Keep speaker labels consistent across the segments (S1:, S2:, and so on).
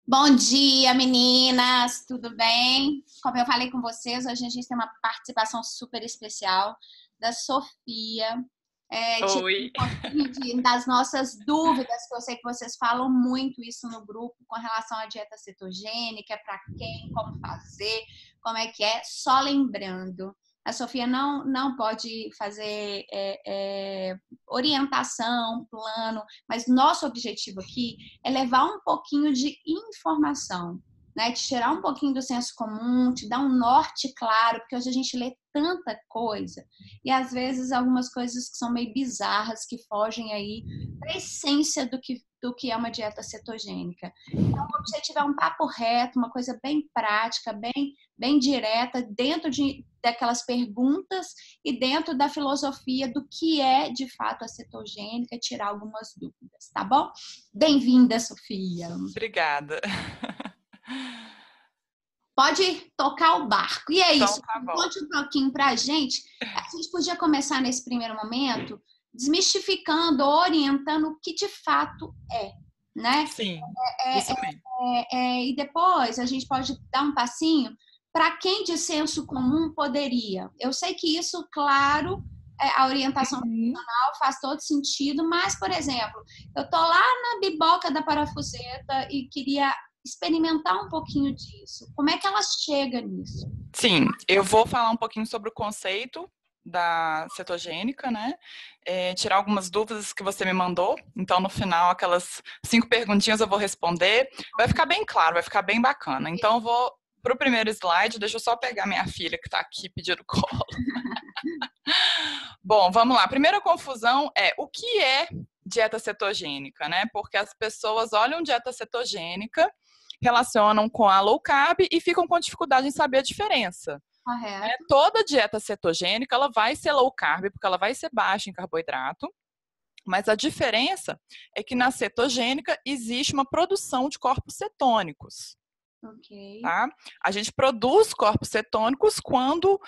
S1: Bom dia, meninas! Tudo bem? Como eu falei com vocês, hoje a gente tem uma participação super especial da Sofia, tirando
S2: Oi.
S1: um pouquinho das nossas dúvidas, que eu sei que vocês falam muito isso no grupo com relação à dieta cetogênica, para quem, como fazer, como é que é. Só lembrando, a Sofia não pode fazer orientação, plano, mas nosso objetivo aqui é levar um pouquinho de informação, né? Te tirar um pouquinho do senso comum, te dar um norte claro, porque hoje a gente lê tanta coisa e às vezes algumas coisas que são meio bizarras, que fogem aí da essência do que é uma dieta cetogênica. Então, o objetivo é um papo reto, uma coisa bem prática, bem direta, dentro daquelas perguntas e dentro da filosofia do que é de fato a cetogênica, tirar algumas dúvidas, tá bom? Bem-vinda, Sofia.
S2: Obrigada.
S1: Pode tocar o barco. E é
S2: Então
S1: isso.
S2: tá bom.
S1: Conte um pouquinho para a gente. A gente podia começar nesse primeiro momento desmistificando, orientando o que de fato é, né?
S2: Sim,
S1: É,
S2: isso
S1: é,
S2: mesmo.
S1: e depois a gente pode dar um passinho para quem de senso comum poderia. Eu sei que isso, claro, a orientação
S2: Uhum.
S1: faz todo sentido, mas, por exemplo, eu tô lá na biboca da parafuseta e queria experimentar um pouquinho disso. Como é que ela chega nisso?
S2: Sim, eu vou falar um pouquinho sobre o conceito da cetogênica, né? Tirar algumas dúvidas que você me mandou. Então, no final, aquelas 5 perguntinhas eu vou responder. Vai ficar bem claro, vai ficar bem bacana. Então, eu vou para o primeiro slide. Deixa eu só pegar minha filha que está aqui pedindo colo. Bom, vamos lá. A primeira confusão é o que é dieta cetogênica, né? Porque as pessoas olham dieta cetogênica, relacionam com a low carb e ficam com dificuldade em saber a diferença. Né?
S1: Correto.
S2: Toda dieta cetogênica ela vai ser low carb porque ela vai ser baixa em carboidrato, mas a diferença é que na cetogênica existe uma produção de corpos cetônicos.
S1: Ok.
S2: Tá? A gente produz corpos cetônicos quando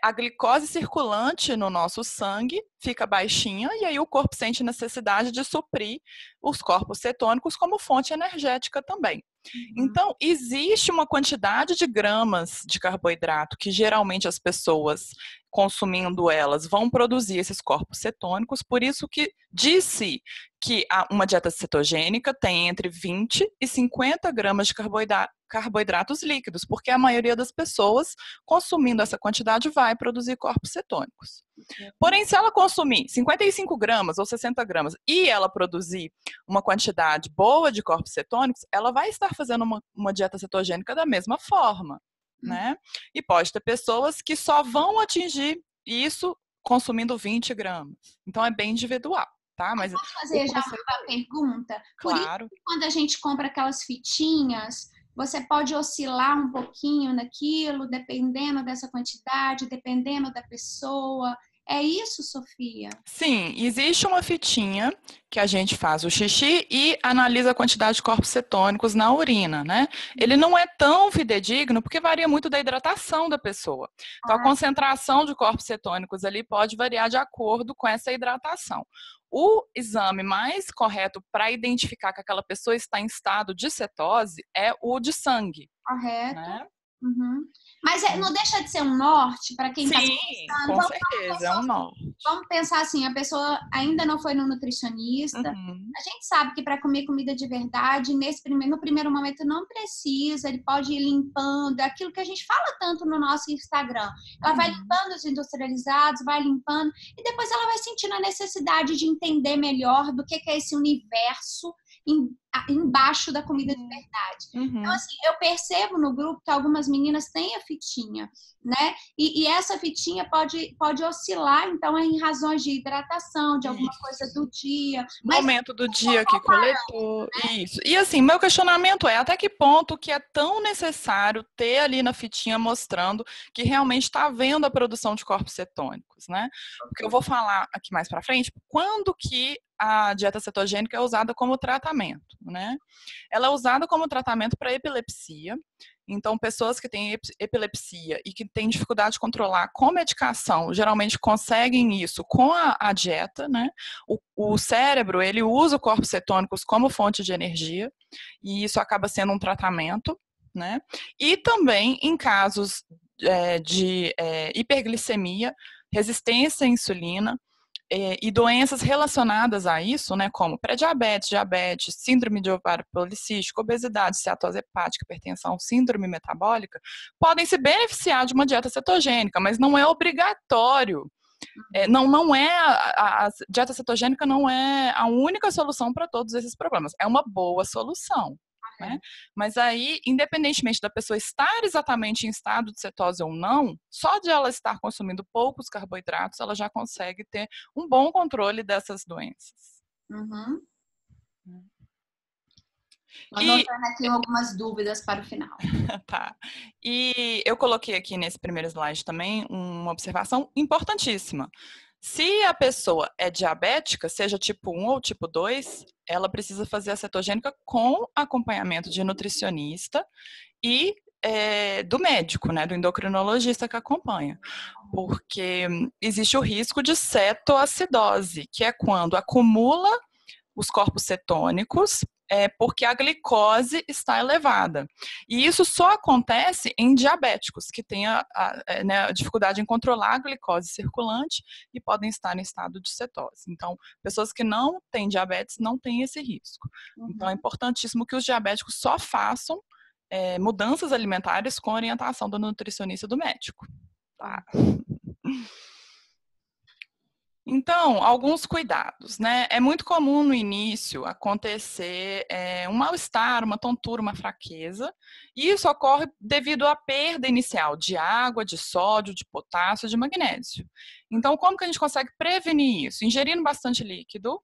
S2: a glicose circulante no nosso sangue fica baixinha e aí o corpo sente necessidade de suprir os corpos cetônicos como fonte energética também.
S1: Uhum.
S2: Então, existe uma quantidade de gramas de carboidrato que geralmente as pessoas consumindo elas vão produzir esses corpos cetônicos, por isso que disse que uma dieta cetogênica tem entre 20 e 50 gramas de carboidratos líquidos, porque a maioria das pessoas consumindo essa quantidade vai produzir corpos cetônicos. Porém, se ela consumir 55 gramas ou 60 gramas e ela produzir uma quantidade boa de corpos cetônicos, ela vai estar fazendo uma dieta cetogênica da mesma forma, né? E pode ter pessoas que só vão atingir isso consumindo 20 gramas. Então, é bem individual, tá? Mas
S1: Posso
S2: o
S1: fazer já
S2: conceito
S1: uma
S2: é esse.
S1: pergunta? Por isso,
S2: Claro.
S1: que quando a gente compra aquelas fitinhas, você pode oscilar um pouquinho naquilo, dependendo dessa quantidade, dependendo da pessoa. É isso, Sofia?
S2: Sim, existe uma fitinha que a gente faz o xixi e analisa a quantidade de corpos cetônicos na urina, né? Ele não é tão fidedigno porque varia muito da hidratação da pessoa. Então, a
S1: Ah,
S2: concentração de corpos cetônicos ali pode variar de acordo com essa hidratação. O exame mais correto para identificar que aquela pessoa está em estado de cetose é o de sangue,
S1: correto.
S2: né?
S1: Uhum. Mas não deixa de ser um norte para quem está
S2: Sim,
S1: começando.
S2: com certeza, é um nó.
S1: Vamos pensar assim, a pessoa ainda não foi no nutricionista.
S2: Uhum,
S1: A gente sabe que para comer comida de verdade, no primeiro momento não precisa, ele pode ir limpando, é aquilo que a gente fala tanto no nosso Instagram. Ela vai
S2: uhum.
S1: limpando os industrializados, vai limpando, e depois ela vai sentindo a necessidade de entender melhor do que é esse universo embaixo da comida de
S2: Uhum.
S1: verdade. Então,
S2: Uhum.
S1: assim, eu percebo no grupo que algumas meninas têm a fitinha, né? E essa fitinha pode oscilar, então, em razões de hidratação, de alguma coisa
S2: Isso.
S1: do dia, mas
S2: Momento do dia que coletou. Isso. E assim, meu questionamento é até que ponto que é tão necessário ter ali na fitinha mostrando que realmente está havendo a produção de corpos cetônicos, né? Porque eu vou falar aqui mais para frente quando que a dieta cetogênica é usada como tratamento, né? Ela é usada como tratamento para epilepsia. Então, pessoas que têm epilepsia e que têm dificuldade de controlar com medicação, geralmente conseguem isso com a dieta, né? O cérebro, ele usa os corpos cetônicos como fonte de energia, e isso acaba sendo um tratamento, né? E também em casos de hiperglicemia, resistência à insulina, e doenças relacionadas a isso, né, como pré-diabetes, diabetes, síndrome de ovário policístico, obesidade, steatose hepática, hipertensão, síndrome metabólica, podem se beneficiar de uma dieta cetogênica, mas não é obrigatório. Não é a dieta cetogênica não é a única solução para todos esses problemas. É uma boa solução. Né? Mas aí, independentemente da pessoa estar exatamente em estado de cetose ou não, só de ela estar consumindo poucos carboidratos, ela já consegue ter um bom controle dessas doenças.
S1: Uhum. Anotando aqui algumas dúvidas para o final.
S2: Tá. E eu coloquei aqui nesse primeiro slide também uma observação importantíssima. Se a pessoa é diabética, seja tipo 1 ou tipo 2, ela precisa fazer a cetogênica com acompanhamento de nutricionista e do médico, né, do endocrinologista que acompanha. Porque existe o risco de cetoacidose, que é quando acumula os corpos cetônicos porque a glicose está elevada. E isso só acontece em diabéticos, que têm a dificuldade em controlar a glicose circulante e podem estar em estado de cetose. Então, pessoas que não têm diabetes não têm esse risco. Então, é importantíssimo que os diabéticos só façam mudanças alimentares com orientação do nutricionista e do médico. Tá? Então, alguns cuidados, né? É muito comum no início acontecer um mal-estar, uma tontura, uma fraqueza, e isso ocorre devido à perda inicial de água, de sódio, de potássio, de magnésio. Então, como que a gente consegue prevenir isso? Ingerindo bastante líquido,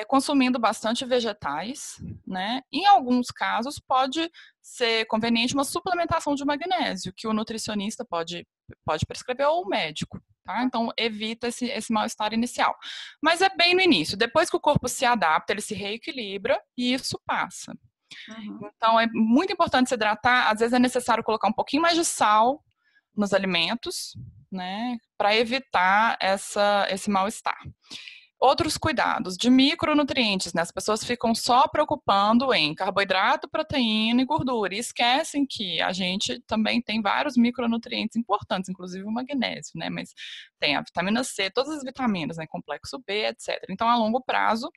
S2: consumindo bastante vegetais, né? Em alguns casos, pode ser conveniente uma suplementação de magnésio, que o nutricionista pode prescrever ou o médico. Tá? Então, evita esse mal-estar inicial. Mas é bem no início. Depois que o corpo se adapta, ele se reequilibra e isso passa. Então, é muito importante se hidratar. Às vezes é necessário colocar um pouquinho mais de sal nos alimentos, né? Para evitar esse mal-estar. Outros cuidados de micronutrientes, né? As pessoas ficam só preocupando em carboidrato, proteína e gordura e esquecem que a gente também tem vários micronutrientes importantes, inclusive o magnésio, né? Mas tem a vitamina C, todas as vitaminas, né? Complexo B, etc. Então, a longo prazo,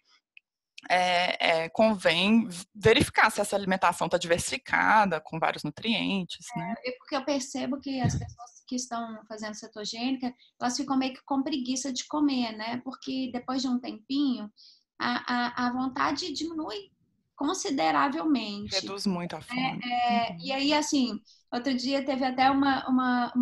S2: convém verificar se essa alimentação está diversificada, com vários nutrientes, né?
S1: Porque eu percebo que as pessoas que estão fazendo cetogênica, elas ficam meio que com preguiça de comer, né? Porque depois de um tempinho, a vontade diminui consideravelmente.
S2: Reduz muito a fome.
S1: E aí, assim, outro dia teve até uma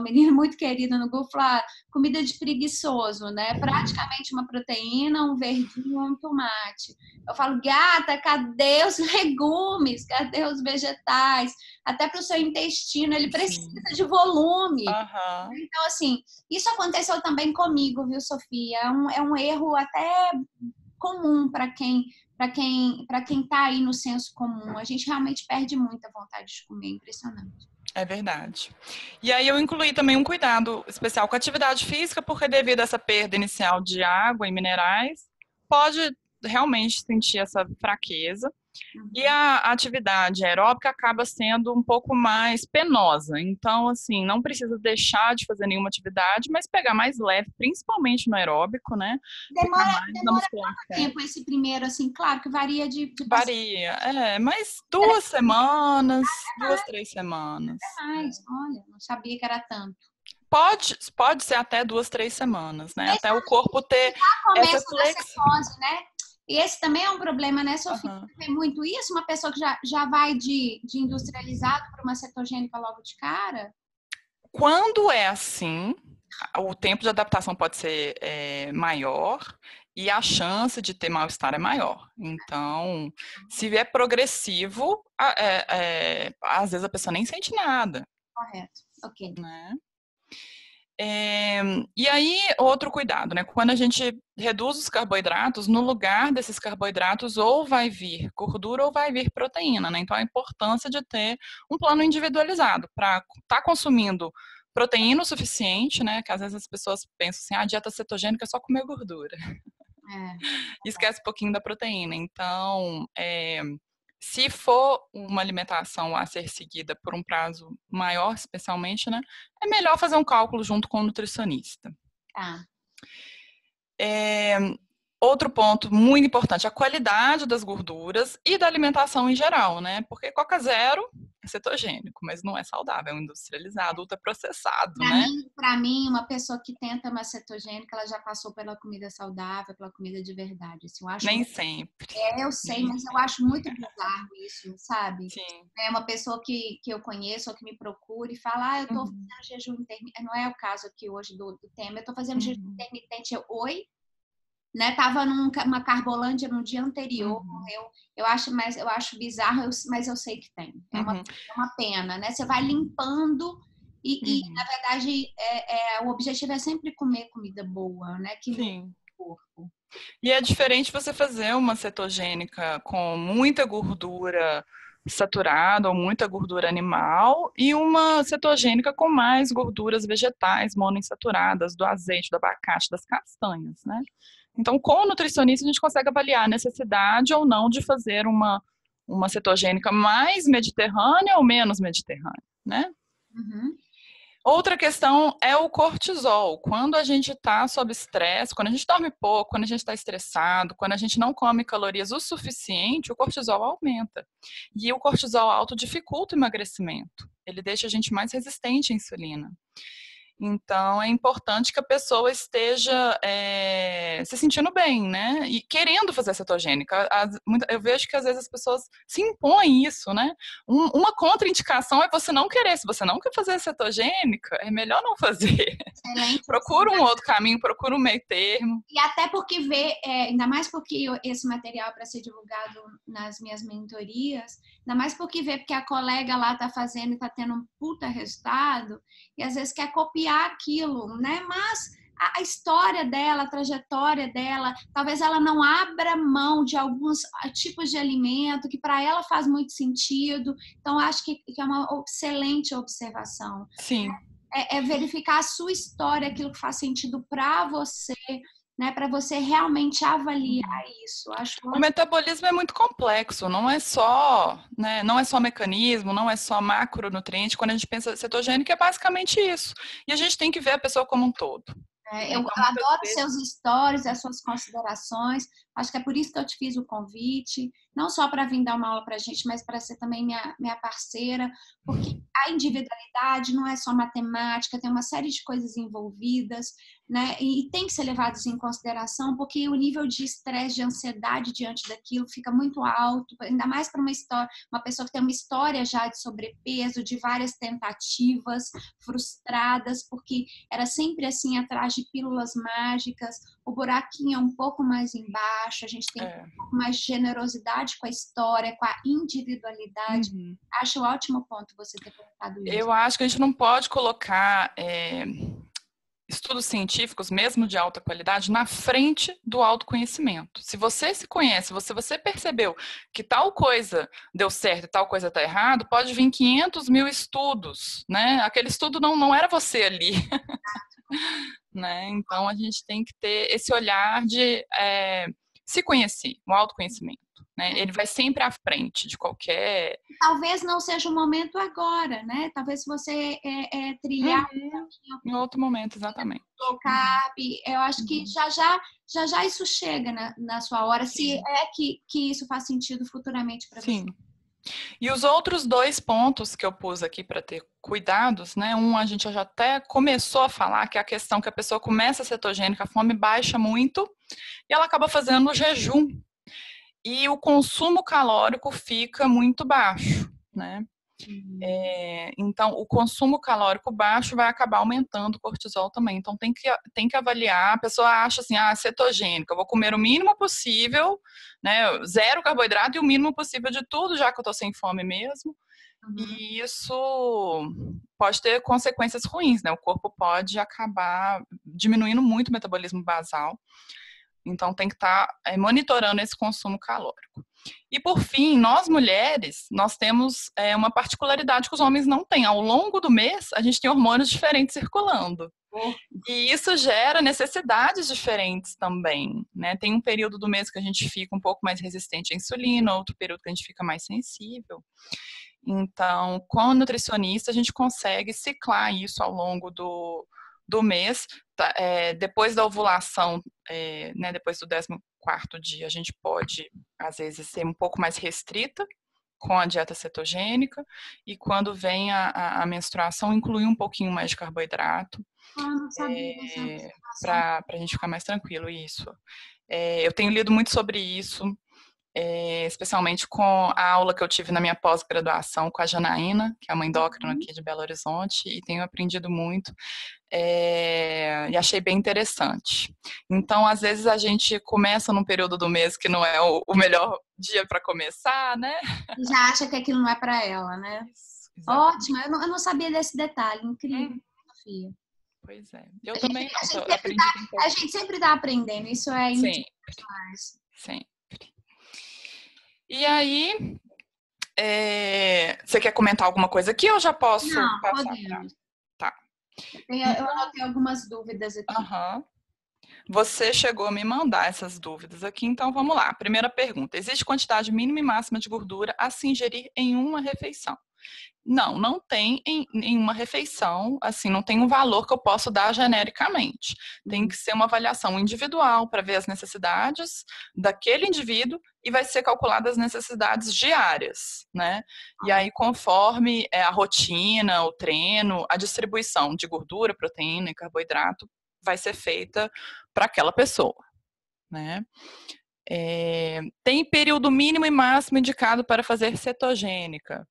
S1: menina muito querida no grupo falar comida de preguiçoso, né? Praticamente uma proteína, um verdinho, um tomate. Eu falo, gata, cadê os legumes? Cadê os vegetais? Até para o seu intestino, ele precisa de volume. Então, assim, isso aconteceu também comigo, viu, Sofia? É um erro até comum para quem está aí no senso comum. A gente realmente perde muita vontade de comer, impressionante.
S2: É verdade. E aí eu incluí também um cuidado especial com a atividade física, porque devido a essa perda inicial de água e minerais, pode realmente sentir essa fraqueza. E a atividade aeróbica acaba sendo um pouco mais penosa. Então, assim, não precisa deixar de fazer nenhuma atividade, mas pegar mais leve, principalmente no aeróbico, né?
S1: Demora quanto tempo esse primeiro, assim? Claro que varia de
S2: Varia, mas 2 semanas, 2, 3 semanas.
S1: Até mais, olha, não sabia que era tanto.
S2: Pode ser até 2, 3 semanas, né? Até o corpo ter essa
S1: flexão, né? E esse também é um problema, né, Sofia? Você vê muito isso? Uma pessoa que já vai de industrializado para uma cetogênica logo de cara?
S2: Quando é assim, o tempo de adaptação pode ser maior e a chance de ter mal-estar é maior. Então, se é progressivo, às vezes a pessoa nem sente nada.
S1: Correto, ok.
S2: Né? E aí, outro cuidado, né? Quando a gente reduz os carboidratos, no lugar desses carboidratos ou vai vir gordura ou vai vir proteína, né? Então, a importância de ter um plano individualizado para estar consumindo proteína o suficiente, né? Que às vezes as pessoas pensam assim, a dieta cetogênica é só comer gordura. E esquece um pouquinho da proteína. Então, se for uma alimentação a ser seguida por um prazo maior, especialmente, né, é melhor fazer um cálculo junto com o nutricionista. Outro ponto muito importante, a qualidade das gorduras e da alimentação em geral, né? Porque Coca Zero é cetogênico, mas não é saudável, é um industrializado, ultraprocessado, né?
S1: Para mim, uma pessoa que tenta uma cetogênica, ela já passou pela comida saudável, pela comida de verdade. Assim, eu acho
S2: Nem sempre.
S1: Eu sei, mas eu acho muito bizarro isso, sabe?
S2: Sim.
S1: É uma pessoa que eu conheço ou que me procura e fala, eu tô fazendo jejum intermitente. Não é o caso aqui hoje do tema, eu tô fazendo jejum intermitente. Oi? Né? Tava numa Carbolândia no dia anterior. Eu acho bizarro, mas eu sei que tem. É uma pena, né? Você vai limpando e na verdade, o objetivo é sempre comer comida boa, né? Que no corpo.
S2: E é diferente você fazer uma cetogênica com muita gordura saturada ou muita gordura animal e uma cetogênica com mais gorduras vegetais monoinsaturadas, do azeite, do abacate, das castanhas, né? Então, com o nutricionista, a gente consegue avaliar a necessidade ou não de fazer uma cetogênica mais mediterrânea ou menos mediterrânea, né? Outra questão é o cortisol. Quando a gente está sob estresse, quando a gente dorme pouco, quando a gente está estressado, quando a gente não come calorias o suficiente, o cortisol aumenta. E o cortisol alto dificulta o emagrecimento. Ele deixa a gente mais resistente à insulina. Então, é importante que a pessoa esteja se sentindo bem, né? E querendo fazer cetogênica. Eu vejo que às vezes as pessoas se impõem isso, né? Uma contraindicação é você não querer. Se você não quer fazer cetogênica, é melhor não fazer.
S1: Excelente.
S2: Procura um outro caminho, procura um meio termo.
S1: E até porque ainda mais porque esse material para ser divulgado nas minhas mentorias, ainda mais porque a colega lá tá fazendo e tá tendo um puta resultado, e às vezes quer copiar aquilo, né? Mas a história dela, a trajetória dela, talvez ela não abra mão de alguns tipos de alimento que para ela faz muito sentido. Então, acho que é uma excelente observação.
S2: Sim.
S1: É verificar a sua história, aquilo que faz sentido para você, né, para você realmente avaliar isso.
S2: O metabolismo é muito complexo, não é só, né, não é só mecanismo, não é só macronutriente. Quando a gente pensa cetogênico, é basicamente isso. E a gente tem que ver a pessoa como um todo.
S1: Eu adoro seus stories, as suas considerações. Acho que é por isso que eu te fiz o convite, não só para vir dar uma aula para a gente, mas para ser também minha parceira, porque a individualidade não é só matemática, tem uma série de coisas envolvidas, né? E tem que ser levados em consideração, porque o nível de estresse, de ansiedade diante daquilo fica muito alto, ainda mais para uma pessoa que tem uma história já de sobrepeso, de várias tentativas frustradas, porque era sempre assim atrás de pílulas mágicas, o buraquinho é um pouco mais embaixo, a gente tem um pouco mais de generosidade com a história, com a individualidade. Acho um ótimo ponto você ter colocado isso.
S2: Eu acho que a gente não pode colocar estudos científicos, mesmo de alta qualidade, na frente do autoconhecimento. Se você se conhece, você percebeu que tal coisa deu certo e tal coisa está errado, pode vir 500 mil estudos, né? Aquele estudo não era você ali. Né? Então, a gente tem que ter esse olhar de se conhecer, o autoconhecimento. Né? Ele vai sempre à frente de qualquer...
S1: Talvez não seja o momento agora, né? Talvez se você trilhar
S2: em outro momento, exatamente.
S1: Low carb, eu acho que já isso chega na sua hora, se é que isso faz sentido futuramente para você.
S2: Sim. E os outros dois pontos que eu pus aqui para ter cuidados, né? A gente já até começou a falar, que é a questão que a pessoa começa a cetogênica, a fome baixa muito, e ela acaba fazendo o jejum. E o consumo calórico fica muito baixo, né? Então, o consumo calórico baixo vai acabar aumentando o cortisol também. Então, tem que avaliar. A pessoa acha assim, cetogênica, eu vou comer o mínimo possível, né? 0 carboidrato e o mínimo possível de tudo, já que eu tô sem fome mesmo.
S1: Uhum.
S2: E isso pode ter consequências ruins, né? O corpo pode acabar diminuindo muito o metabolismo basal. Então, tem que estar monitorando esse consumo calórico. E, por fim, nós mulheres, nós temos uma particularidade que os homens não têm. Ao longo do mês, a gente tem hormônios diferentes circulando.
S1: Oh.
S2: E isso gera necessidades diferentes também, né? Tem um período do mês que a gente fica um pouco mais resistente à insulina, outro período que a gente fica mais sensível. Então, com o nutricionista, a gente consegue ciclar isso ao longo do mês. Depois da ovulação, né, depois do 14º dia, a gente pode, às vezes, ser um pouco mais restrita com a dieta cetogênica, e quando vem a menstruação, incluir um pouquinho mais de carboidrato,
S1: Não sabia dessa observação.
S2: para a gente ficar mais tranquilo, isso. Eu tenho lido muito sobre isso, especialmente com a aula que eu tive na minha pós-graduação com a Janaína, que é uma endócrina aqui de Belo Horizonte, e tenho aprendido muito, e achei bem interessante. Então, às vezes, a gente começa num período do mês que não é o melhor dia para começar, né?
S1: E já acha que aquilo não é para ela, né?
S2: Isso,
S1: Ótimo, eu não sabia desse detalhe, incrível, Sofia.
S2: Pois é, eu também não,
S1: A gente sempre
S2: aprendi um pouco.
S1: a gente sempre está aprendendo, isso é
S2: Sim,
S1: demais.
S2: sim. E aí, você quer comentar alguma coisa aqui ou eu já posso
S1: Não,
S2: passar para...
S1: podemos.
S2: Tá.
S1: Eu anotei algumas dúvidas aqui.
S2: Aham. Você chegou a me mandar essas dúvidas aqui, então vamos lá. Primeira pergunta: existe quantidade mínima e máxima de gordura a se ingerir em uma refeição? Não, não tem em uma refeição, assim, não tem um valor que eu posso dar genericamente. Tem que ser uma avaliação individual para ver as necessidades daquele indivíduo e vai ser calculada as necessidades diárias, né? E aí, conforme a rotina, o treino, a distribuição de gordura, proteína e carboidrato vai ser feita para aquela pessoa, né? Tem período mínimo e máximo indicado para fazer cetogênica?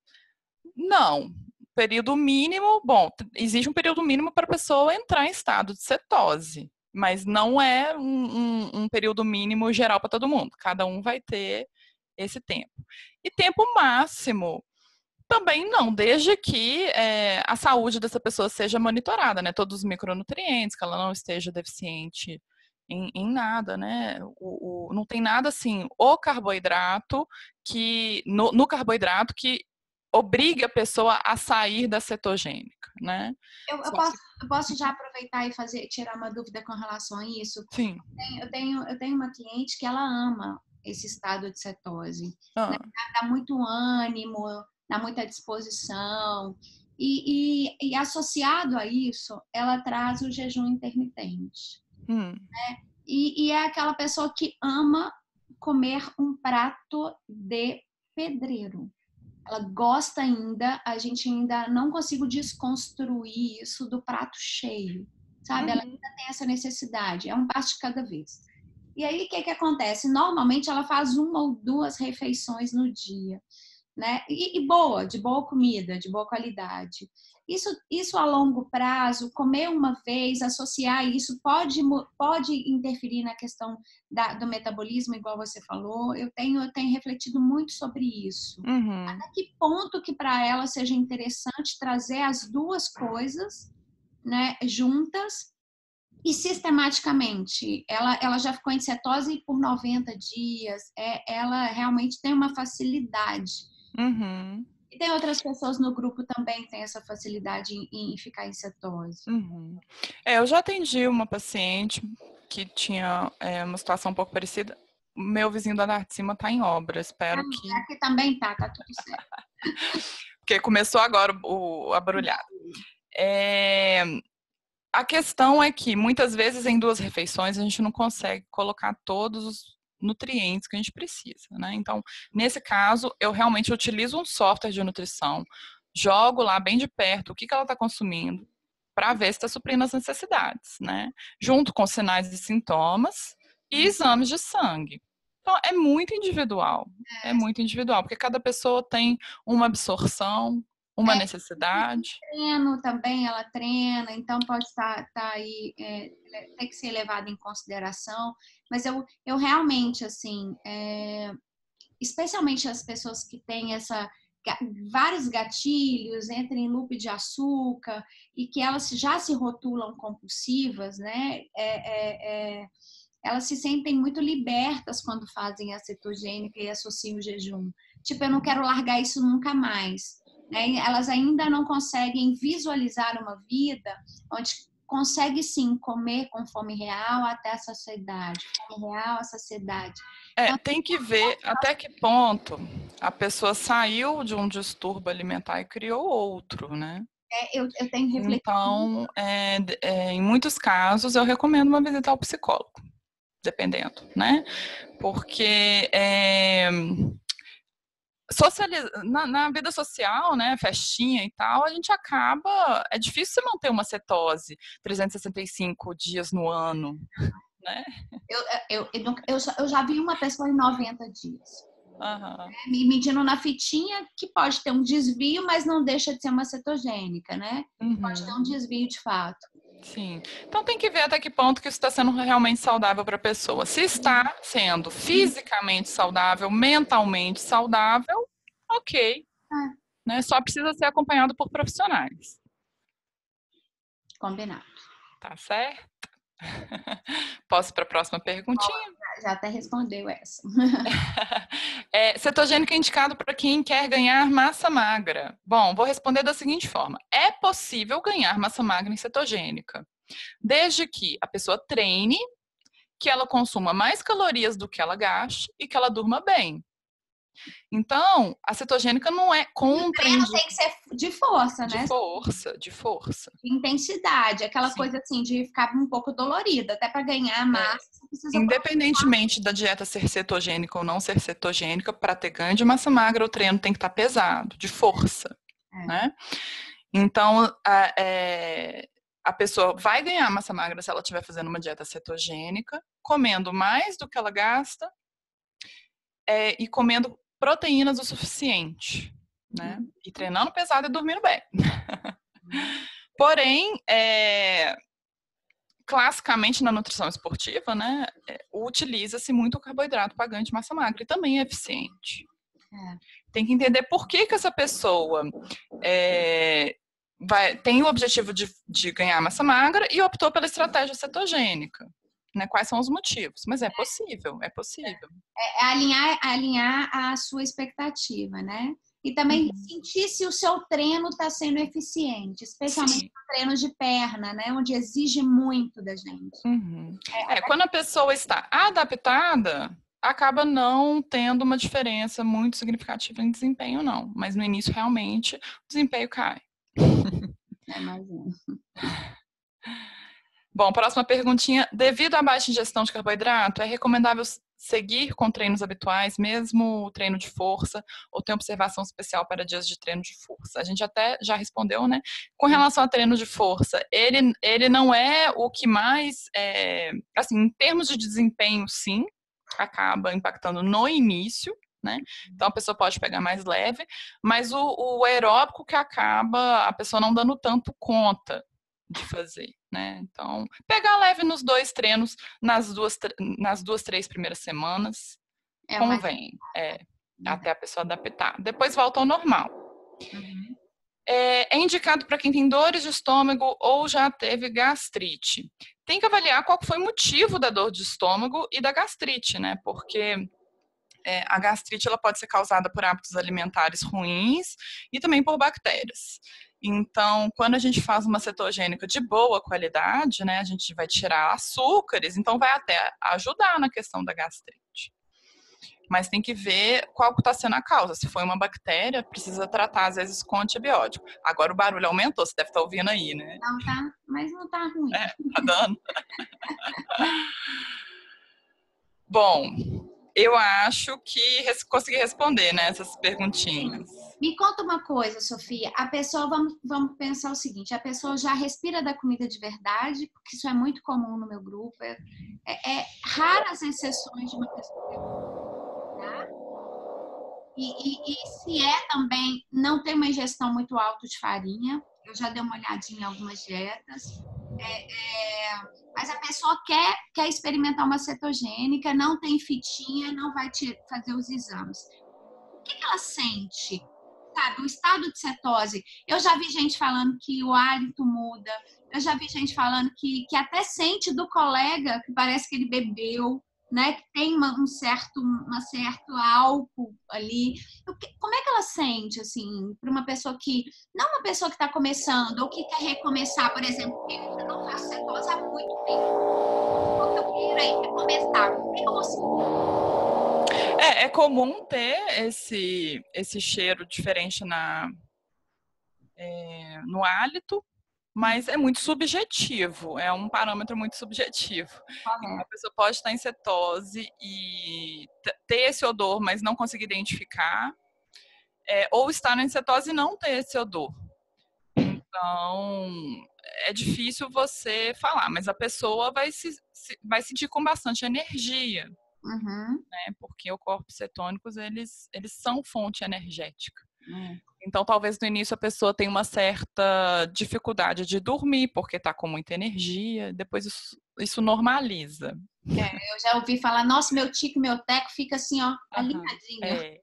S2: Não. Período mínimo, bom, existe um período mínimo para a pessoa entrar em estado de cetose, mas não é um período mínimo geral para todo mundo. Cada um vai ter esse tempo. E tempo máximo, também não, desde que a saúde dessa pessoa seja monitorada, né? Todos os micronutrientes, que ela não esteja deficiente em nada, né? Não tem nada assim, o carboidrato que no carboidrato que obrigue a pessoa a sair da cetogênica, né?
S1: Eu posso já aproveitar e tirar uma dúvida com relação a isso.
S2: Sim.
S1: Eu tenho uma cliente que ela ama esse estado de cetose. Né?
S2: Ah.
S1: Dá muito ânimo, dá muita disposição. E associado a isso, ela traz o jejum intermitente. Né? E é aquela pessoa que ama comer um prato de pedreiro. Ela gosta ainda, a gente ainda não consigo desconstruir isso do prato cheio, sabe? Ela ainda tem essa necessidade, é um passo de cada vez. E aí, o que acontece? Normalmente, ela faz 1 ou 2 refeições no dia, né? De boa comida, de boa qualidade. Isso a longo prazo, comer uma vez, associar isso, pode interferir na questão do metabolismo, igual você falou. Eu tenho refletido muito sobre isso. Até que ponto que para ela seja interessante trazer as duas coisas, né, juntas e sistematicamente. Ela já ficou em cetose por 90 dias. Ela realmente tem uma facilidade. E tem outras pessoas no grupo também que têm essa facilidade em ficar em cetose.
S2: Eu já atendi uma paciente que tinha uma situação um pouco parecida. O meu vizinho do andar de cima está em obra, espero que...
S1: Aqui também tá tudo certo.
S2: Porque começou agora a barulhada. A questão é que, muitas vezes, em 2 refeições, a gente não consegue colocar todos os nutrientes que a gente precisa, né? Então, nesse caso, eu realmente utilizo um software de nutrição, jogo lá bem de perto o que ela está consumindo, para ver se está suprindo as necessidades, né? Junto com sinais e sintomas e exames de sangue. Então, é muito individual, porque cada pessoa tem uma absorção, uma necessidade.
S1: Treino também, ela treina, então pode estar aí, tem que ser levado em consideração. Mas eu realmente, assim, especialmente as pessoas que têm essa vários gatilhos, entram em loop de açúcar e que elas já se rotulam compulsivas, né? Elas se sentem muito libertas quando fazem a cetogênica e associam o jejum. Tipo, eu não quero largar isso nunca mais. Né? Elas ainda não conseguem visualizar uma vida onde consegue sim comer com fome real até a saciedade. Fome real, a saciedade. Então,
S2: Tem que ver até que ponto a pessoa saiu de um distúrbio alimentar e criou outro, né?
S1: eu tenho refletido.
S2: Então, em muitos casos, eu recomendo uma visita ao psicólogo, dependendo, né? Porque na vida social, né, festinha e tal, a gente acaba. É difícil você manter uma cetose 365 dias no ano, né?
S1: Eu já vi uma pessoa em 90 dias.
S2: Uhum.
S1: Me medindo na fitinha, que pode ter um desvio, mas não deixa de ser uma cetogênica, né? Pode ter um desvio de fato.
S2: Sim. Então tem que ver até que ponto que isso está sendo realmente saudável para a pessoa. Se está sendo fisicamente saudável, mentalmente saudável, ok. Né? Só precisa ser acompanhado por profissionais.
S1: Combinado.
S2: Tá certo? Posso ir para a próxima perguntinha?
S1: Já até respondeu essa.
S2: Cetogênico é indicado para quem quer ganhar massa magra. Bom, vou responder da seguinte forma: é possível ganhar massa magra em cetogênica, desde que a pessoa treine, que ela consuma mais calorias do que ela gaste e que ela durma bem. Então, a cetogênica não é contra...
S1: O treino tem que ser de força, né?
S2: De força.
S1: De intensidade, aquela coisa assim de ficar um pouco dolorida, até para ganhar massa.
S2: Independentemente da dieta ser cetogênica ou não ser cetogênica, para ter ganho de massa magra, o treino tem que estar pesado, de força, né? Então, a pessoa vai ganhar massa magra se ela estiver fazendo uma dieta cetogênica, comendo mais do que ela gasta e comendo proteínas o suficiente, né? E treinando pesado e dormindo bem. Porém, classicamente na nutrição esportiva, né, utiliza-se muito o carboidrato para ganho de massa magra e também é eficiente. Tem que entender por que essa pessoa tem o objetivo de ganhar massa magra e optou pela estratégia cetogênica. Né? Quais são os motivos? Mas é possível, é possível.
S1: Alinhar a sua expectativa, né? E também sentir se o seu treino está sendo eficiente, especialmente no treino de perna, né? Onde exige muito da gente.
S2: Quando a pessoa está adaptada, acaba não tendo uma diferença muito significativa em desempenho, não. Mas no início, realmente, o desempenho cai.
S1: Imagina.
S2: Bom, próxima perguntinha. Devido à baixa ingestão de carboidrato, é recomendável seguir com treinos habituais, mesmo o treino de força, ou tem observação especial para dias de treino de força? A gente até já respondeu, né? Com relação a treino de força, ele não é o que mais, assim, em termos de desempenho, sim, acaba impactando no início, né? Então a pessoa pode pegar mais leve, mas o aeróbico que acaba a pessoa não dando tanto conta de fazer, né? Então, pegar leve nos 2 treinos nas duas, 3 primeiras semanas, convém, até a pessoa adaptar. Depois volta ao normal. É indicado para quem tem dores de estômago ou já teve gastrite. Tem que avaliar qual foi o motivo da dor de estômago e da gastrite, né? Porque a gastrite ela pode ser causada por hábitos alimentares ruins e também por bactérias. Então, quando a gente faz uma cetogênica de boa qualidade, né, a gente vai tirar açúcares, então vai até ajudar na questão da gastrite. Mas tem que ver qual está sendo a causa. Se foi uma bactéria, precisa tratar, às vezes, com antibiótico. Agora o barulho aumentou, você deve estar ouvindo aí, né?
S1: Não tá, mas não tá ruim.
S2: Tá dando. Bom, eu acho que consegui responder, né, essas perguntinhas.
S1: Me conta uma coisa, Sofia. A pessoa, vamos pensar o seguinte: a pessoa já respira da comida de verdade, porque isso é muito comum no meu grupo. Raras exceções de uma pessoa. Tá? E se também, não tem uma ingestão muito alta de farinha. Eu já dei uma olhadinha em algumas dietas. Mas a pessoa quer experimentar uma cetogênica, não tem fitinha, não vai fazer os exames. O que ela sente? sabe, o estado de cetose. Eu já vi gente falando que o hálito muda. Eu já vi gente falando que até sente do colega que parece que ele bebeu, né? Que tem um certo álcool ali. Como é que ela sente, assim, para uma pessoa que... Não uma pessoa que está começando ou que quer recomeçar, por exemplo, eu não faço cetose há muito tempo. Eu quero aí recomeçar. Como é que eu vou sentir?
S2: É comum ter esse cheiro diferente no hálito, mas é muito subjetivo, é um parâmetro muito subjetivo. Então, a pessoa pode estar em cetose e ter esse odor, mas não conseguir identificar, ou estar em cetose e não ter esse odor. Então, é difícil você falar, mas a pessoa vai sentir com bastante energia, né? Porque os corpos cetônicos, eles são fonte energética. Então, talvez no início a pessoa tenha uma certa dificuldade de dormir, porque está com muita energia, depois isso normaliza.
S1: Eu já ouvi falar, nossa, meu tico, meu teco fica assim, ó, alinhadinho.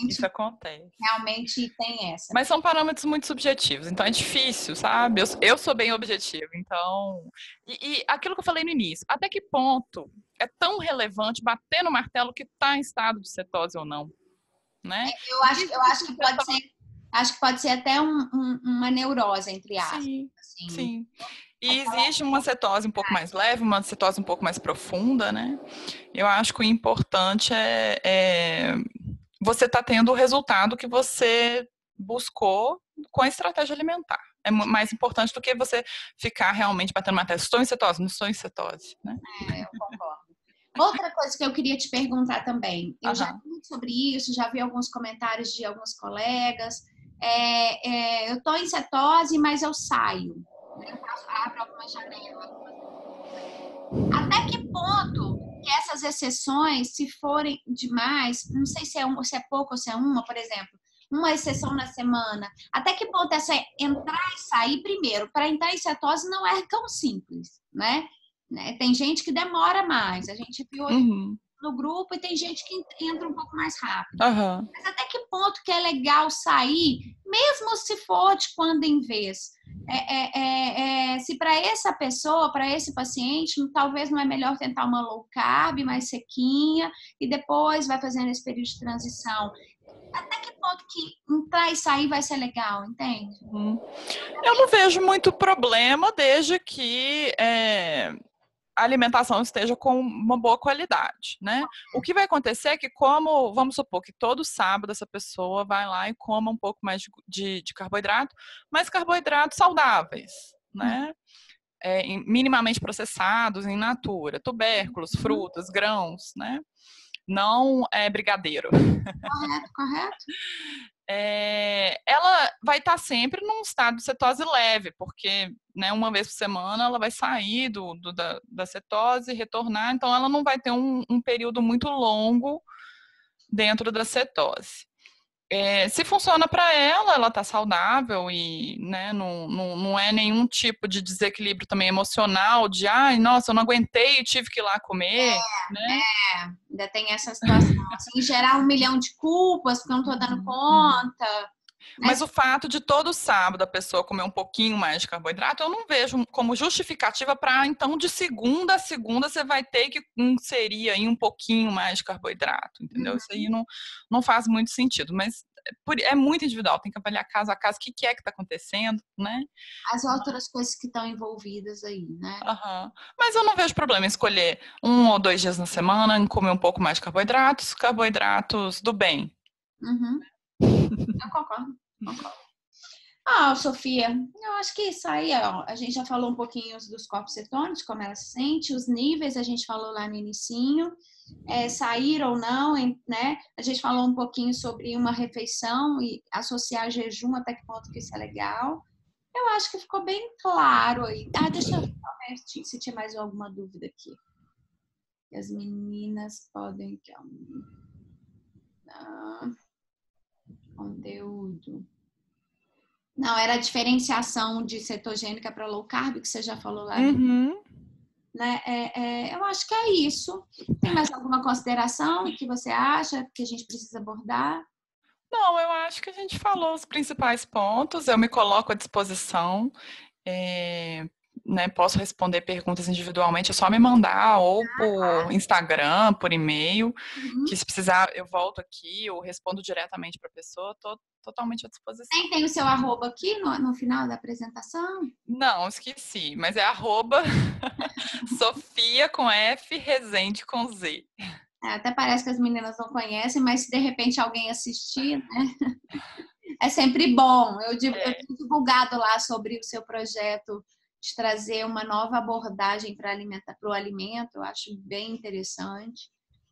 S2: Isso acontece.
S1: Realmente tem essa.
S2: Mas são parâmetros muito subjetivos, então é difícil, sabe? Eu sou bem objetiva, então... E aquilo que eu falei no início, até que ponto é tão relevante bater no martelo que está em estado de cetose ou não? Né?
S1: Eu acho que pode ser, pode ser até uma neurose, entre aspas.
S2: Sim,
S1: assim.
S2: sim. E existe uma cetose um pouco mais leve, uma cetose um pouco mais profunda, né? Eu acho que o importante é você tá tendo o resultado que você buscou com a estratégia alimentar. É mais importante do que você ficar realmente batendo martelo. Estou em cetose, não estou em cetose, né?
S1: Eu concordo. Outra coisa que eu queria te perguntar também, eu já vi sobre isso, já vi alguns comentários de alguns colegas. Eu estou em cetose, mas eu saio. Eu abro alguma janela. Até que ponto que essas exceções, se forem demais, não sei se é pouco ou se é uma, por exemplo, uma exceção na semana, até que ponto essa entrar e sair primeiro? Para entrar em cetose não é tão simples, né? Tem gente que demora mais. A gente viu no grupo e tem gente que entra um pouco mais rápido. Mas até que ponto que é legal sair, mesmo se for de quando em vez? Se para essa pessoa, para esse paciente, talvez não é melhor tentar uma low carb, mais sequinha, e depois vai fazendo esse período de transição. Até que ponto que entrar e sair vai ser legal, entende?
S2: Eu não vejo muito problema desde que a alimentação esteja com uma boa qualidade, né? O que vai acontecer é que vamos supor que todo sábado essa pessoa vai lá e coma um pouco mais de carboidrato, mas carboidratos saudáveis, né? Minimamente processados, in natura, tubérculos, frutas, grãos, né? Não brigadeiro.
S1: Correto.
S2: Ela vai estar sempre num estado de cetose leve, porque, né, uma vez por semana ela vai sair da cetose e retornar, então ela não vai ter um período muito longo dentro da cetose. Se funciona para ela está saudável e, né, não é nenhum tipo de desequilíbrio também emocional, de ai, nossa, eu não aguentei e tive que ir lá comer, né?
S1: Ainda tem essa situação, assim, gerar 1 milhão de culpas porque eu não estou dando conta.
S2: Mas o fato de todo sábado a pessoa comer um pouquinho mais de carboidrato, eu não vejo como justificativa para, então, de segunda a segunda você vai ter que inserir aí um pouquinho mais de carboidrato, entendeu? Isso aí não faz muito sentido, mas é muito individual, tem que avaliar caso a caso o que é que está acontecendo, né?
S1: As outras coisas que estão envolvidas aí, né?
S2: Mas eu não vejo problema em escolher 1 ou 2 dias na semana, em comer um pouco mais de carboidratos do bem.
S1: Eu concordo. Sofia, eu acho que isso aí, ó, a gente já falou um pouquinho dos corpos cetônicos, como ela se sente, os níveis a gente falou lá no inicinho, sair ou não, né? A gente falou um pouquinho sobre uma refeição e associar jejum, até que ponto que isso é legal. Eu acho que ficou bem claro aí. Deixa eu ver se tinha mais alguma dúvida aqui. As meninas podem... Conteúdo. Não, era a diferenciação de cetogênica para low carb, que você já falou lá. Né? Eu acho que é isso. Tem mais alguma consideração que você acha que a gente precisa abordar?
S2: Não, eu acho que a gente falou os principais pontos, eu me coloco à disposição, né, posso responder perguntas individualmente, é só me mandar ou por Instagram, por e-mail, que se precisar eu volto aqui ou respondo diretamente para a pessoa, estou totalmente à disposição.
S1: Tem o seu arroba aqui no final da apresentação?
S2: Não, esqueci, mas é arroba Sofia com F, Rezende com Z.
S1: Até parece que as meninas não conhecem, mas se de repente alguém assistir, né? É sempre bom. Eu tenho divulgado lá sobre o seu projeto de trazer uma nova abordagem para o alimento, eu acho bem interessante.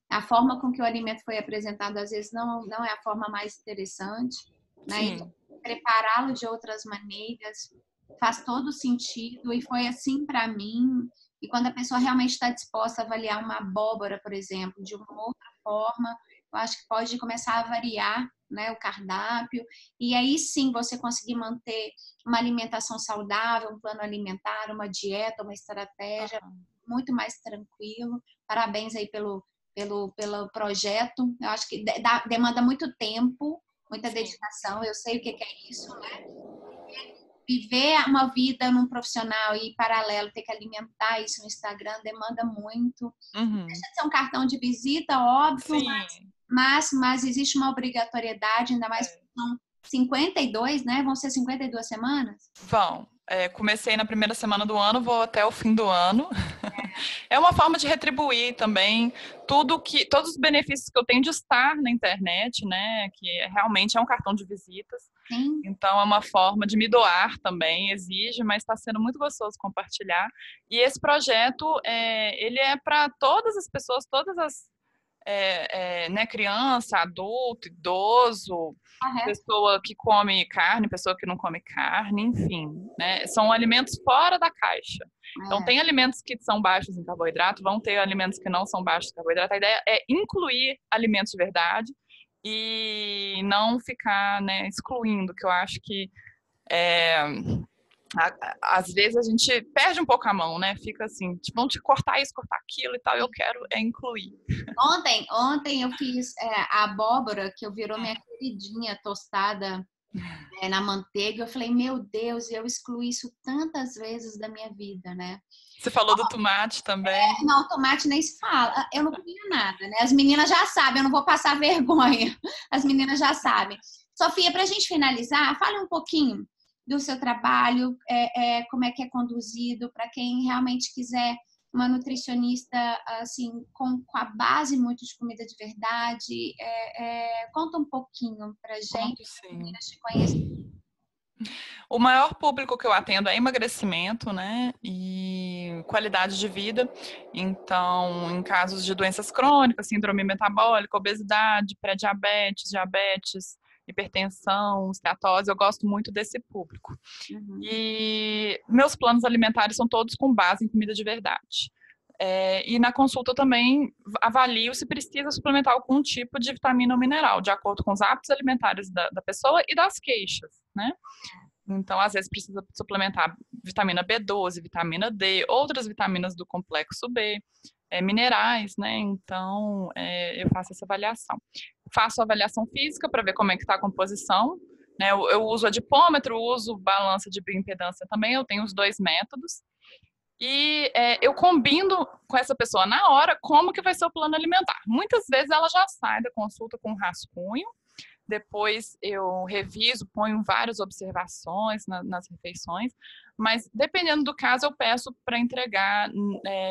S1: A forma com que o alimento foi apresentado, às vezes, não é a forma mais interessante, né? Então, prepará-lo de outras maneiras faz todo sentido, e foi assim para mim. E quando a pessoa realmente está disposta a avaliar uma abóbora, por exemplo, de uma outra forma, eu acho que pode começar a variar, né, o cardápio, e aí sim você conseguir manter uma alimentação saudável, um plano alimentar, uma dieta, uma estratégia muito mais tranquilo. Parabéns aí pelo projeto. Eu acho que demanda muito tempo, muita dedicação. Eu sei o que é isso, né? Viver uma vida num profissional e, paralelo, ter que alimentar isso no Instagram demanda muito. Deixa de ser um cartão de visita, óbvio, mas existe uma obrigatoriedade, ainda mais porque são 52, né? Vão ser 52 semanas?
S2: Vão. Comecei na primeira semana do ano, vou até o fim do ano. É uma forma de retribuir também todos os benefícios que eu tenho de estar na internet, né? Que realmente é um cartão de visitas.
S1: Sim.
S2: Então é uma forma de me doar também, exige, mas está sendo muito gostoso compartilhar. E esse projeto, ele é para todas as pessoas, todas as né, criança, adulto, idoso, pessoa que come carne, pessoa que não come carne, enfim, né? São alimentos fora da caixa. Então, tem alimentos que são baixos em carboidrato, vão ter alimentos que não são baixos em carboidrato. A ideia é incluir alimentos de verdade e não ficar, né, excluindo, que eu acho que às vezes a gente perde um pouco a mão, né? Fica assim, tipo, vamos te cortar isso, cortar aquilo e tal. Eu quero incluir.
S1: Ontem eu fiz a abóbora, que virou minha queridinha tostada na manteiga. Eu falei, meu Deus, eu excluí isso tantas vezes da minha vida, né?
S2: Você falou do tomate também?
S1: Não, tomate nem se fala. Eu não comia nada, né? As meninas já sabem, eu não vou passar vergonha. As meninas já sabem. Sofia, para a gente finalizar, fale um pouquinho do seu trabalho, como é que é conduzido, para quem realmente quiser uma nutricionista assim com a base muito de comida de verdade. Conta um pouquinho para a gente, para as meninas te conhecerem.
S2: O maior público que eu atendo é emagrecimento, né, e qualidade de vida. Então, em casos de doenças crônicas, síndrome metabólica, obesidade, pré-diabetes, diabetes, hipertensão, esteatose, eu gosto muito desse público. E meus planos alimentares são todos com base em comida de verdade. E na consulta eu também avalio se precisa suplementar algum tipo de vitamina ou mineral, de acordo com os hábitos alimentares da pessoa e das queixas, né? Então, às vezes, precisa suplementar vitamina B12, vitamina D, outras vitaminas do complexo B, minerais, né? Então, eu faço essa avaliação. Faço a avaliação física para ver como é que está a composição, né? Eu uso adipômetro, uso balança de bioimpedância também, eu tenho os dois métodos. E eu combino com essa pessoa na hora como que vai ser o plano alimentar. Muitas vezes ela já sai da consulta com um rascunho, depois eu reviso, ponho várias observações nas refeições, mas dependendo do caso eu peço para entregar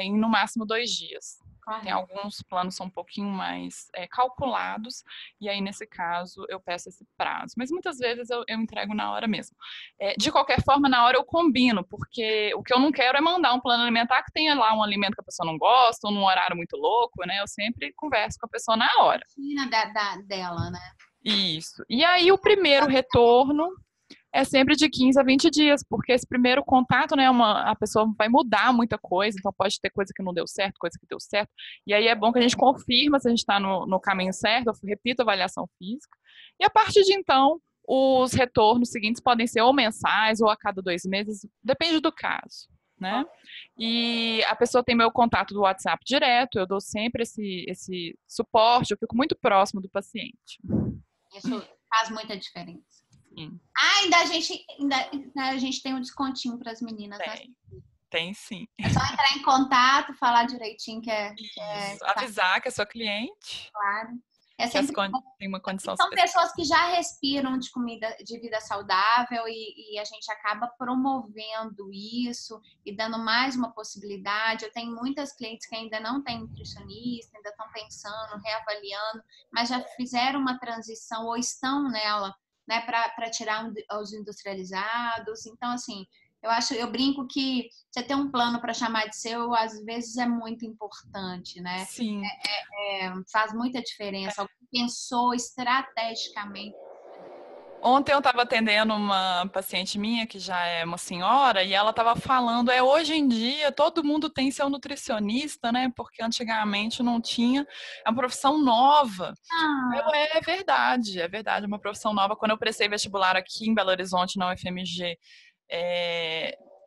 S2: em no máximo 2 dias. Tem alguns planos que são um pouquinho mais calculados, e aí nesse caso eu peço esse prazo. Mas muitas vezes eu entrego na hora mesmo. De qualquer forma, na hora eu combino, porque o que eu não quero é mandar um plano alimentar que tenha lá um alimento que a pessoa não gosta, ou num horário muito louco, né? Eu sempre converso com a pessoa na hora.
S1: Dela, né?
S2: Isso. E aí o primeiro retorno é sempre de 15 a 20 dias, porque esse primeiro contato, né, a pessoa vai mudar muita coisa, então pode ter coisa que não deu certo, coisa que deu certo, e aí é bom que a gente confirma se a gente está no caminho certo, eu repito a avaliação física, e a partir de então, os retornos seguintes podem ser ou mensais, ou a cada 2 meses, depende do caso, né? E a pessoa tem meu contato do WhatsApp direto, eu dou sempre esse suporte, eu fico muito próximo do paciente.
S1: Isso Faz muita diferença.
S2: Sim.
S1: Ainda a gente tem um descontinho para as meninas, né?
S2: Tem sim.
S1: É só entrar em contato, falar direitinho que é
S2: avisar que é sua cliente.
S1: Claro. É
S2: que
S1: sempre
S2: tem uma condição
S1: São
S2: especial.
S1: pessoas que já respiram de vida saudável e a gente acaba promovendo isso e dando mais uma possibilidade. Eu tenho muitas clientes que ainda não têm nutricionista, ainda estão pensando, reavaliando, mas já fizeram uma transição ou estão nela, né, para tirar os industrializados. Então, assim, eu brinco que você ter um plano para chamar de seu, às vezes é muito importante, né?
S2: Sim.
S1: Faz muita diferença. Alguém pensou estrategicamente.
S2: Ontem eu estava atendendo uma paciente minha, que já é uma senhora, e ela estava falando, hoje em dia todo mundo tem seu nutricionista, né? Porque antigamente não tinha, é uma profissão nova. É verdade, é uma profissão nova. Quando eu prestei vestibular aqui em Belo Horizonte, na UFMG,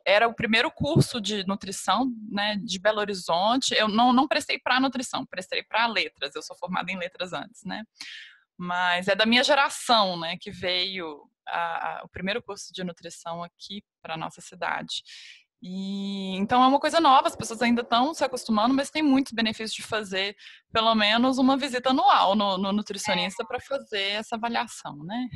S2: era o primeiro curso de nutrição, né, de Belo Horizonte. Eu não prestei para nutrição, prestei para letras. Eu sou formada em letras antes, né? Mas é da minha geração, né, que veio o primeiro curso de nutrição aqui para a nossa cidade. E então é uma coisa nova, as pessoas ainda estão se acostumando, mas tem muitos benefícios de fazer pelo menos uma visita anual no nutricionista para fazer essa avaliação, né?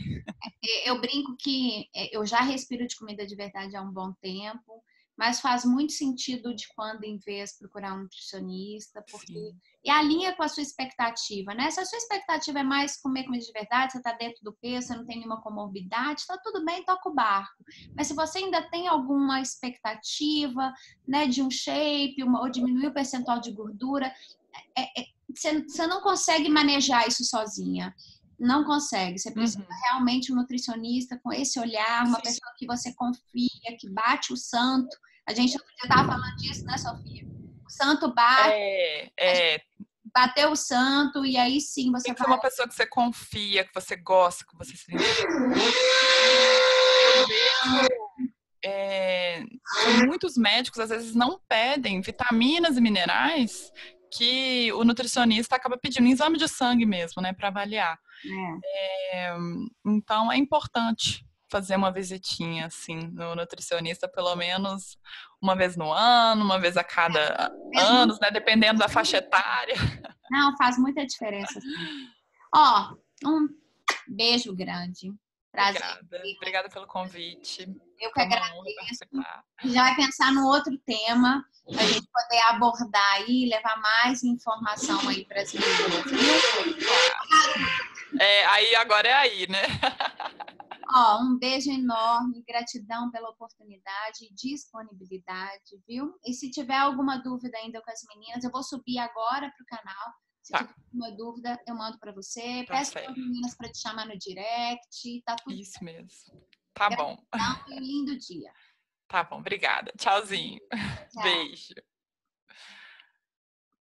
S1: Eu brinco que eu já respiro de comida de verdade há um bom tempo, mas faz muito sentido de quando em vez procurar um nutricionista, porque e alinha com a sua expectativa, né? Se a sua expectativa é mais comer comida de verdade, você está dentro do peso, você não tem nenhuma comorbidade, está tudo bem, toca o barco. Mas se você ainda tem alguma expectativa, né, de um shape, ou diminuir o percentual de gordura, você não consegue manejar isso sozinha. Não consegue. Você precisa realmente de um nutricionista com esse olhar, uma pessoa que você confia, que bate o santo. A gente já estava falando disso, né, Sofia? O santo bate, bateu o santo, e aí sim você
S2: tem que
S1: vai...
S2: ser uma pessoa que você confia, que você gosta, que você se identifica. Eu vejo muitos médicos, às vezes, não pedem vitaminas e minerais que o nutricionista acaba pedindo em exame de sangue mesmo, né, para avaliar. Então, é importante fazer uma visitinha, assim, no nutricionista, pelo menos uma vez no ano, uma vez a cada ano, né, dependendo da faixa etária.
S1: Não, faz muita diferença, sim. Ó, um beijo grande. Prazer.
S2: Obrigada pelo convite.
S1: Eu que agradeço. Já vai pensar no outro tema para a gente poder abordar aí e levar mais informação aí para as meninas.
S2: Aí agora é aí, né?
S1: Ó, um beijo enorme, gratidão pela oportunidade e disponibilidade, viu? E se tiver alguma dúvida ainda com as meninas, eu vou subir agora para o canal. Se tiver alguma dúvida, eu mando para você. Peço para as meninas para te chamar no direct. Tá tudo
S2: isso mesmo. Tá bom.
S1: E um lindo dia.
S2: Tá bom, obrigada. Tchauzinho.
S1: Tchau.
S2: Beijo.